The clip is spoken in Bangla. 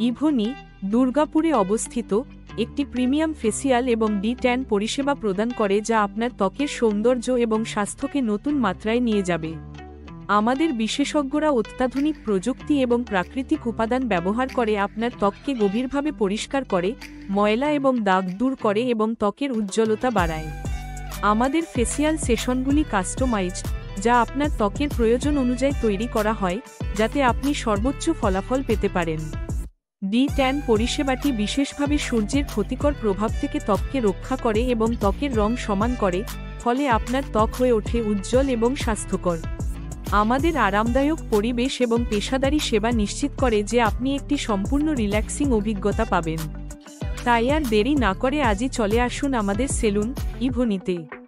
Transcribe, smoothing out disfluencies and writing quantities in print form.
ইভোনি, দুর্গাপুরে অবস্থিত, একটি প্রিমিয়াম ফেসিয়াল এবং ডি-ট্যান পরিষেবা প্রদান করে যা আপনার ত্বকের সৌন্দর্য এবং স্বাস্থ্যকে নতুন মাত্রায় নিয়ে যাবে। আমাদের বিশেষজ্ঞরা অত্যাধুনিক প্রযুক্তি এবং প্রাকৃতিক উপাদান ব্যবহার করে আপনার ত্বককে গভীরভাবে পরিষ্কার করে, ময়লা এবং দাগ দূর করে এবং ত্বকের উজ্জ্বলতা বাড়ায়। আমাদের ফেসিয়াল সেশনগুলি কাস্টমাইজড, যা আপনার ত্বকের প্রয়োজন অনুযায়ী তৈরি করা হয়, যাতে আপনি সর্বোচ্চ ফলাফল পেতে পারেন। ডি-ট্যান পরিষেবাটি বিশেষভাবে সূর্যের ক্ষতিকর প্রভাব থেকে ত্বককে রক্ষা করে এবং ত্বকের রং সমান করে, ফলে আপনার ত্বক হয়ে ওঠে উজ্জ্বল এবং স্বাস্থ্যকর। আমাদের আরামদায়ক পরিবেশ এবং পেশাদারী সেবা নিশ্চিত করে যে আপনি একটি সম্পূর্ণ রিল্যাক্সিং অভিজ্ঞতা পাবেন। তাই আর দেরি না করে আজই চলে আসুন আমাদের সেলুন, ইভোনিতে।